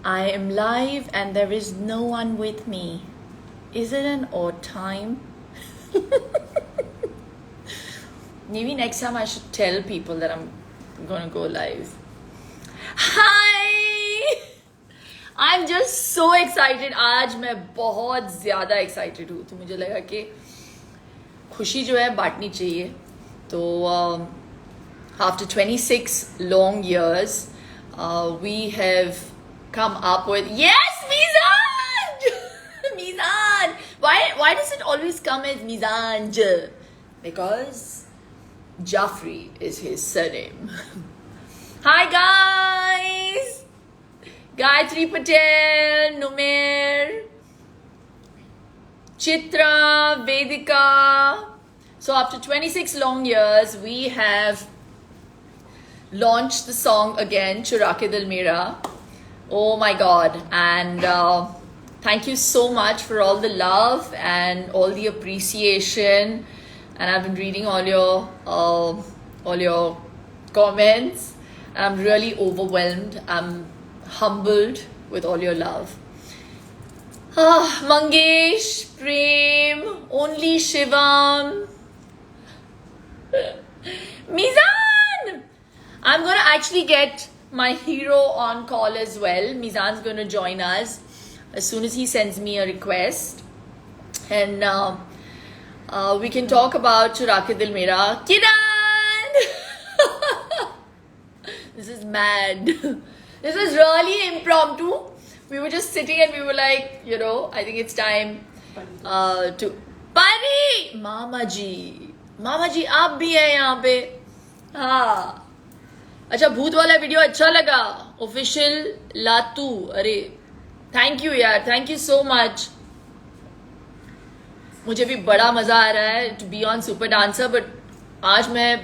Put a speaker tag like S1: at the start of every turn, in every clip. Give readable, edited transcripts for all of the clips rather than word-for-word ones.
S1: I am live and there is no one with me. Is it an odd time? Maybe next time I should tell people that I'm gonna go live. Hi! I'm just so excited. आज मैं बहुत ज़्यादा excited हूँ, तो मुझे लगा कि खुशी जो है बांटनी चाहिए. तो after 26 long years, we have come up with Mizan! Mizan! Why does it always come as Mizanj? Because Jafri is his surname. Hi guys! Gayatri Patel, Numer, Chitra, Vedika. So after 26 long years, we have launched the song again, Chura Ke Dil Mera. Oh my God. And thank you so much for all the love and all the appreciation. And I've been reading all your comments. I'm really overwhelmed. I'm humbled with all your love. Mangesh, Prem, only Shivam, Mizan! I'm going to actually get my hero on call as well. Mizan's going to join us as soon as he sends me a request. And we can talk about Chura Ke Dil Mera. Kiran! This is mad. This is really impromptu. We were just sitting and we were like, I think it's time to... Pari! Mama ji, आप भी हैं यहाँ पे. हाँ. अच्छा, भूत वाला video अच्छा लगा. ऑफिशियल लातू. अरे थैंक यू यार, थैंक यू सो मच. मुझे भी बड़ा मजा आ रहा है to be on Super Dancer. But आज मैं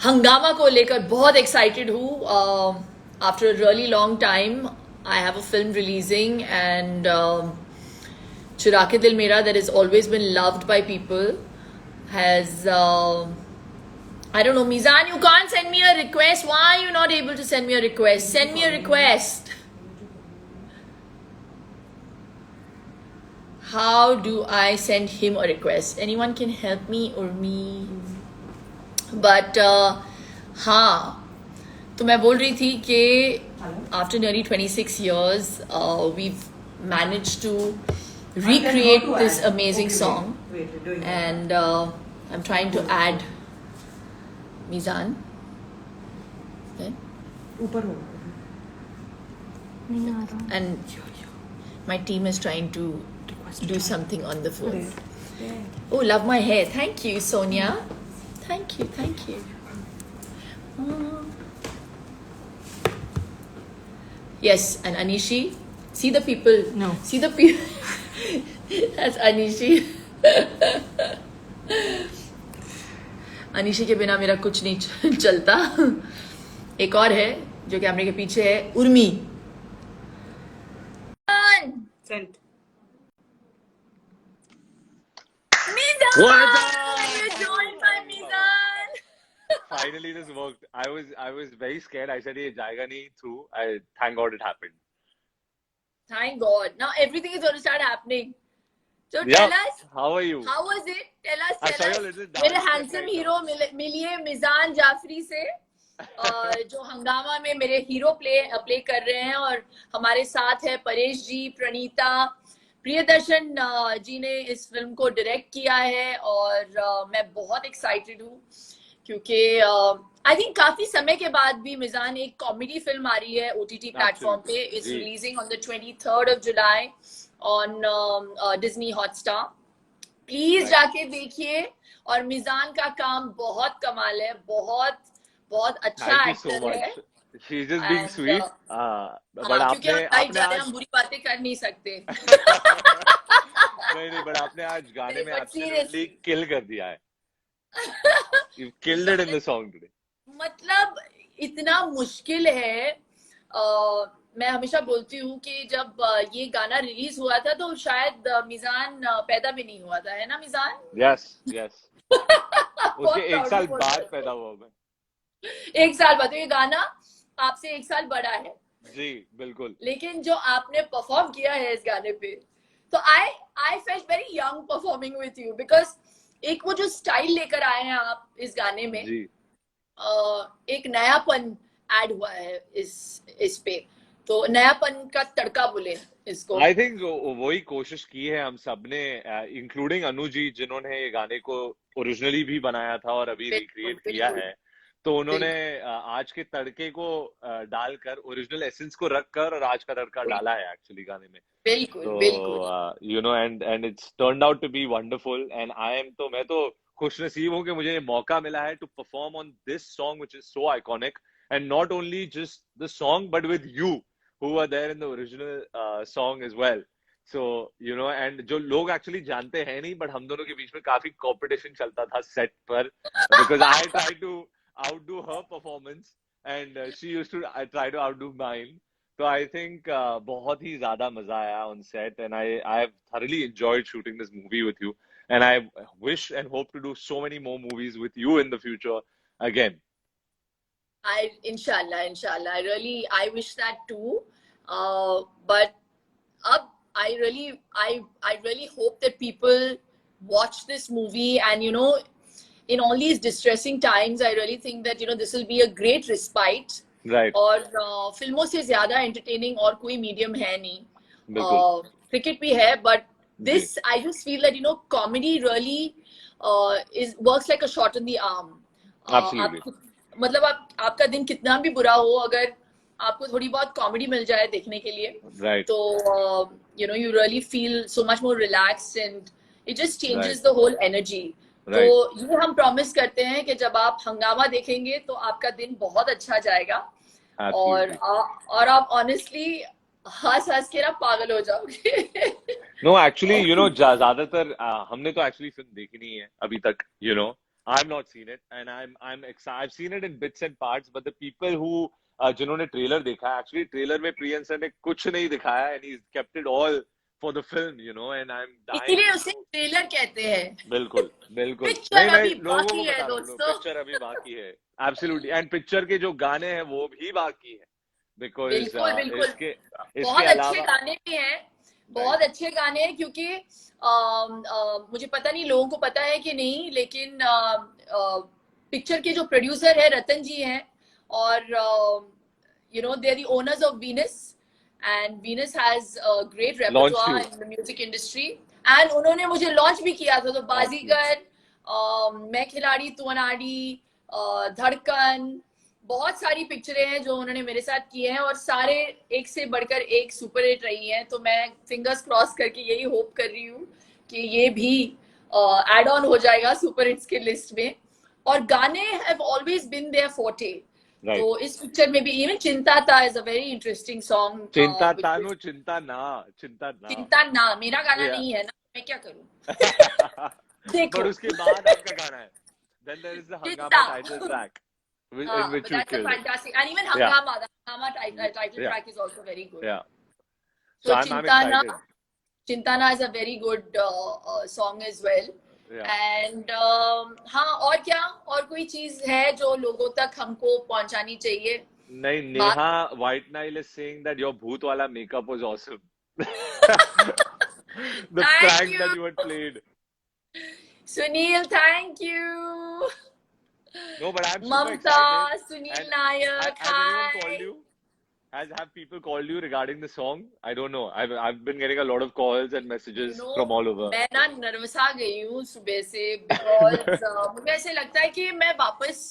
S1: हंगामा को लेकर बहुत एक्साइटेड हूँ. After a really long time I have a film releasing, and Chura Ke Dil Mera, that has always been loved by people, has I don't know, Mizan, you can't send me a request. Why are you not able to send me a request? Send me a request. How do I send him a request? Anyone can help me or me? But हाँ, तो मैं बोल रही थी कि after nearly 26 years, we've managed to recreate this amazing song. And I'm trying to add Mizan. And my team is trying to do something on the phone. Oh, love my hair. Thank you, Sonia. Thank you, thank you. Yes, and Anishi. See the people.
S2: No.
S1: See the people. That's Anishi. अनिशी के बिना मेरा कुछ नहीं चलता. एक और है जो कैमरे के पीछे है, Urmi.
S2: Sent.
S1: Mizan! You're joined by Mizan.
S3: Finally, this worked. I was very scared. I said, "Ye jayega nahi through." Thank God it happened.
S1: Thank God. Now everything is going to start happening. So
S3: Yeah.
S1: tell us,
S3: How are you?
S1: how was it? Tell us,
S3: I saw
S1: tell
S3: your
S1: us.
S3: little dance
S1: मेरे
S3: step
S1: handsome
S3: right
S1: hero मिलिए मिजान जाफरी से, जो हंगामा में मेरे hero play कर रहे हैं. और हमारे साथ है परेश जी, प्रणीता, प्रियदर्शन जी ने इस फिल्म को डायरेक्ट किया है. और मैं बहुत एक्साइटेड हूँ क्योंकि आई थिंक काफी समय के बाद भी मिजान एक कॉमेडी फिल्म आ रही है ओटीटी प्लेटफॉर्म पे. इट्स
S3: जी.
S1: Releasing on the 23rd of July on Disney Hotstar. Please जाके देखिए. और मिजान का काम बहुत कमाल है, बहुत बहुत अच्छा
S3: Thank you so
S1: एक्टर है.
S3: much. She's just being
S1: And,
S3: sweet. But
S1: क्योंकि हम
S3: आपने
S1: लाइव
S3: आपने
S1: जा रहे हैं,
S3: आज
S1: हम बुरी बातें कर नहीं सकते.
S3: नहीं, but आपने आज गाने में
S1: But
S3: absolutely
S1: seriously.
S3: kill कर दिया है. You've killed it in the song today.
S1: मतलब इतना मुश्किल है. मैं हमेशा बोलती हूँ कि जब ये गाना रिलीज हुआ था तो शायद मिजान पैदा भी नहीं हुआ था, है ना मिजान?
S3: Yes, yes. उसके एक
S1: proud
S3: साल
S1: बोल
S3: बाद
S1: सकते
S3: पैदा
S1: हो.
S3: हुआ मैं.
S1: एक साल बाद. तो ये गाना आपसे एक साल बड़ा है.
S3: जी बिल्कुल.
S1: लेकिन जो आपने परफॉर्म किया है इस गाने पे, तो I felt very young performing with you, because एक वो जो स्टाइल लेकर आए हैं आप इस गाने में,
S3: जी.
S1: एक नयापन ऐड हुआ है इस पे, तो नयापन का तड़का बोले इसको.
S3: आई थिंक वही कोशिश की है हम सब ने, इंक्लूडिंग अनु जी, जिन्होंने ये गाने को ओरिजिनली भी बनाया था और अभी
S1: बिल्कुल
S3: रिक्रिएट किया
S1: बिल्कुल
S3: है. तो उन्होंने
S1: बिल्कुल
S3: आज के तड़के को डालकर, ओरिजिनल एसेंस को रखकर, और आज का तड़का डाला है एक्चुअली गाने में.
S1: बिल्कुल
S3: तो
S1: बिल्कुल.
S3: You know, and it's turned out to be wonderful, and मैं तो खुश नसीब हूँ कि मुझे ये मौका मिला है to perform on this song which is so iconic, and not only just the song but with you who were there in the original song as well. So, you know, and जो लोग actually जानते हैं नहीं, but हम दोनों के बीच में काफी competition चलता था set पर, because I tried to outdo her performance and she used to try to outdo mine. So I think बहुत ही ज्यादा मजा आया on set, and I have thoroughly enjoyed shooting this movie with you, and I wish and hope to do so many more movies with you in the future again.
S1: Inshallah, I wish that too. But I really hope that people watch this movie, and in all these distressing times, I really think that this will be a great respite.
S3: Right.
S1: और फिल्मों से ज्यादा entertaining और कोई medium है नहीं.
S3: बिल्कुल.
S1: Cricket भी है, but
S3: ji.
S1: this I just feel that comedy really works like a shot in the arm.
S3: Absolutely.
S1: मतलब आपका दिन कितना भी बुरा हो, अगर आपको थोड़ी बहुत कॉमेडी मिल जाए देखने के लिए,
S3: Right.
S1: तो you really feel so much more relaxed, and it just changes
S3: Right.
S1: the whole energy.
S3: Right.
S1: तो ये हम प्रॉमिस करते हैं कि जब आप हंगामा देखेंगे तो आपका दिन बहुत अच्छा जाएगा.
S3: Absolutely.
S1: और आप ऑनेस्टली हंस हंस के ना पागल हो जाओगे.
S3: No, actually, you know, ज्यादातर हमने तो actually फिल्म देखी नहीं है अभी तक, you know. I've not seen it, and I'm excited. I've seen it in bits and parts, but the people who जिन्होंने ट्रेलर देखा है, actually ट्रेलर में प्रियन सर ने कुछ नहीं दिखाया, and he's kept it all for the film, you know, and I'm dying.
S1: इसीलिए उसे ट्रेलर कहते हैं.
S3: बिल्कुल बिल्कुल.
S1: पिक्चर
S3: नहीं,
S1: अभी
S3: लोगों
S1: बाकी
S3: को
S1: है
S3: बता रहा हूँ,
S1: दोस्तों.
S3: पिक्चर अभी बाकी है. Absolutely, and पिक्चर के जो गाने हैं वो भी बाकी है, because
S1: बिल्कुल बिल्कुल.
S3: इसके
S1: बहुत अच्छे
S3: अलावा
S1: गाने भी हैं, बहुत अच्छे गाने हैं, क्योंकि मुझे पता नहीं लोगों को पता है कि नहीं, लेकिन पिक्चर के जो प्रोड्यूसर है रतन जी हैं, और they are the owners of Venus, and Venus has a great repertoire in the music industry, and उन्होंने मुझे लॉन्च भी किया था. तो बाजीगर, मैं खिलाड़ी तू अनाड़ी, धड़कन, बहुत सारी पिक्चरें हैं जो उन्होंने मेरे साथ किए हैं, और सारे एक से बढ़कर एक सुपर हिट रही हैं. तो मैं फिंगर्स क्रॉस करके यही होप कर रही हूँ कि ये भी एड ऑन हो जाएगा सुपर हिट्स के लिस्ट में. और गाने have always been their forte.
S3: Right.
S1: तो इस पिक्चर में भी even Chinta Ta is a very interesting song.
S3: चिंता तानो चिंता ना
S1: मेरा गाना नहीं है ना, मैं क्या करूं. देखो.
S3: पर उसके बाद आपका गाना है. Then there is the Hangama title track, in which you
S1: that's a
S3: killed it.
S1: fantastic, and even Hangama, the Hangama title track is also very good.
S3: Yeah.
S1: So
S3: I'm excited.
S1: Chintana is a very good song as well.
S3: Yeah.
S1: And हाँ, और क्या, और कोई चीज है जो लोगों तक हमको पहुंचानी चाहिए?
S3: नहीं, Neha White Nile is saying that your bhoot wala makeup was awesome. The prank that you had played.
S1: Sunil, thank you.
S3: No, but I'm super
S1: Mamta,
S3: excited.
S1: Sunil Nayak,
S3: has anyone called you? Have people called you regarding the song? I don't know. I've been getting a lot of calls and messages from all over.
S1: मैं ना नर्वसा गई हूँ सुबह से, because मुझे ऐसे लगता है कि मैं वापस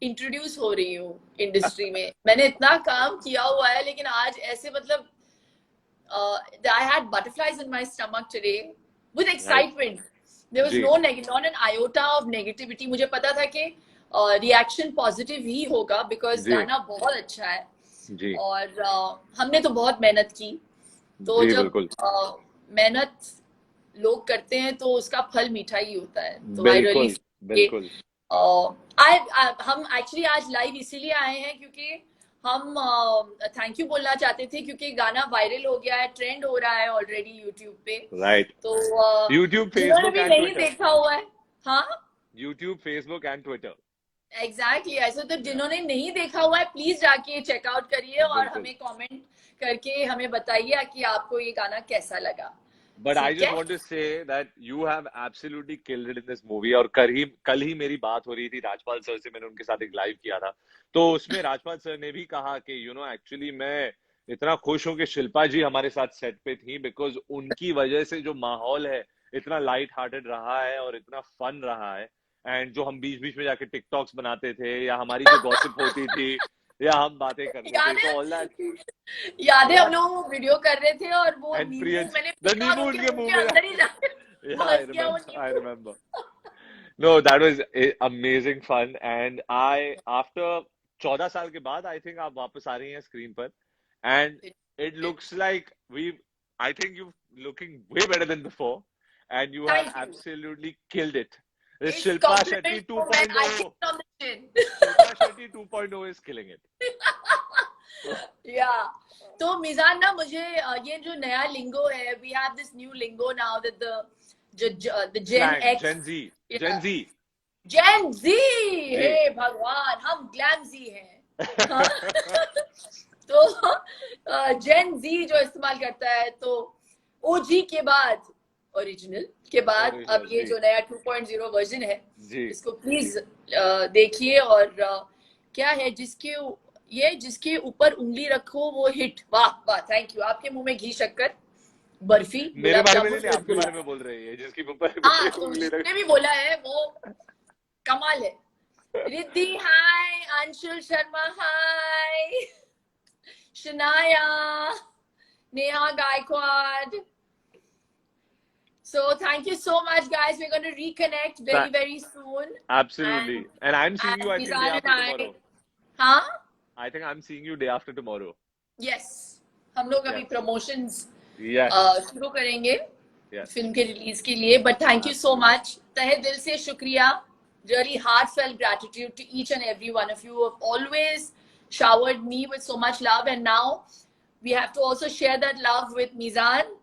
S1: इंट्रोड्यूस हो रही हूँ इंडस्ट्री में. मैंने इतना काम किया हुआ है, लेकिन आज ऐसे मतलब I had butterflies in my stomach today with excitement. There was not an iota of negativity. मुझे पता था कि रिएक्शन पॉजिटिव ही होगा, बिकॉज गाना बहुत अच्छा है.
S3: जी.
S1: और हमने तो बहुत मेहनत की, तो जब मेहनत लोग करते हैं तो उसका फल मीठा ही होता है. तो
S3: बिल्कुल.
S1: हम एक्चुअली आज लाइव इसीलिए आए हैं क्योंकि हम थैंक यू बोलना चाहते थे, क्योंकि गाना वायरल हो गया है, ट्रेंड हो रहा है ऑलरेडी यूट्यूब पे.
S3: राइट.
S1: तो
S3: यूट्यूब, फेसबुक
S1: भी नहीं देखा हुआ है. हाँ,
S3: YouTube, Facebook and Twitter.
S1: Exactly ऐसे तो जिन्होंने नहीं देखा हुआ है प्लीज जाके चेकआउट करिए और
S3: बिल्कुल.
S1: हमें कमेंट करके हमें बताइए कि आपको ये गाना कैसा लगा.
S3: But I
S1: ठीक
S3: just
S1: है.
S3: want to say that you have absolutely killed it in this movie. और कल ही मेरी बात हो रही थी राजपाल सर से, मैंने उनके साथ एक लाइव किया था, तो उसमें राजपाल सर ने भी कहा कि एक्चुअली मैं इतना खुश हूं कि शिल्पा जी हमारे साथ सेट पे थी, बिकॉज उनकी वजह से जो माहौल है इतना लाइट हार्टेड रहा है और इतना फन रहा है. एंड जो हम बीच बीच में जाके टिकटॉक्स बनाते थे, या हमारी जो गॉसिप होती थी, या हम बातें करते थे,
S1: याद
S3: तो ऑल दैट.
S1: है याद है हम
S3: या.
S1: लोग वो वीडियो कर रहे थे और वो
S3: एंड
S1: नींबू
S3: प्रियंश,
S1: मैंने
S3: द
S1: फेंका और
S3: नींबू
S1: उनके
S3: उनके
S1: मुंह
S3: मुंह
S1: के
S3: में.
S1: अंदर ही जाके
S3: Yeah, I
S1: घुस गया वो
S3: remember. I
S1: नींबू.
S3: remember. No, that was amazing fun. And after 14 साल के बाद, I think आप वापस आ रही हैं स्क्रीन पर. And it looks like I think you're looking way better than before. And you have
S1: thank you.
S3: absolutely killed it. This
S1: इस
S3: Shilpa
S1: complement
S3: Shetty
S1: को मैं आई
S3: 2.0.
S1: Kick on the chin.
S3: Shilpa Shetty 2.0 is killing it.
S1: या तो मिजान ना मुझे ये जो नया लिंगो है we have this new lingo now that the Gen
S3: Slang,
S1: X
S3: Gen Z. Gen Z.
S1: Gen Z.
S3: Z.
S1: हे भगवान हम ग्लैम जी हैं. हाँ? तो जेन जी जो इस्तेमाल करता है तो ओजी के बाद ओरिजिनल के बाद अब
S3: Original,
S1: ये
S3: जी.
S1: जो नया 2.0 वर्जन है
S3: जी.
S1: इसको प्लीज देखिए. और क्या है जिसके ऊपर उंगली रखो वो हिट. वाह वाह थैंक यू. आपके मुंह में घी शक्कर बर्फी
S3: मेरे
S1: गुलाब
S3: बारे में
S1: जामुन
S3: नहीं, आपके
S1: रसगुल्ला.
S3: बारे में बोल रही है, जिसकी ऊपर
S1: हाँ तो
S3: उंगली रख.
S1: जिसने भी बोला है वो कमाल है. रिद्धि हाय. अंशुल शर्मा हाय. Shanaya. Neha Gaikwad. So thank you so much, guys. We're going to reconnect very, very soon.
S3: Absolutely.
S1: And
S3: And I'm seeing you, I think, day
S1: Nizar and
S3: after
S1: I,
S3: tomorrow.
S1: हाँ,
S3: I think I'm seeing you day after tomorrow.
S1: yes, हम लोग अभी
S3: Yes.
S1: promotions
S3: Yes.
S1: शुरू करेंगे
S3: Yes.
S1: Film के release के लिए. But thank you so much. तहे दिल से शुक्रिया. Really heartfelt gratitude to each and every one of you who have always showered me with so much love. And now we have to also share that love with Mizan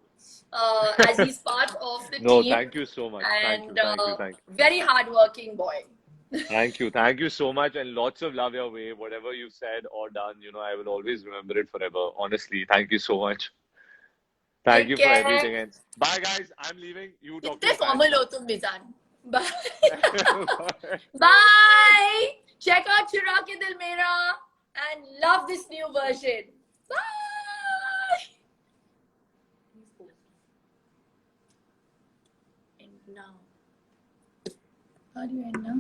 S1: as he's part of the
S3: No,
S1: team.
S3: thank you so much. Thank you.
S1: And
S3: Thank you. Thank you.
S1: very hardworking boy.
S3: Thank you. Thank you so much. And lots of love your way. Whatever you've said or done, I will always remember it forever. Honestly, thank you so much. Thank
S1: Take
S3: you for
S1: care.
S3: everything. And bye, guys. I'm leaving. You talk to
S1: कितने
S3: your fans
S1: formal
S3: now.
S1: हो तुम मिजान. Bye. Bye. Check out Chura Ke Dil Mera and love this new version. Bye. And now, how do you end now?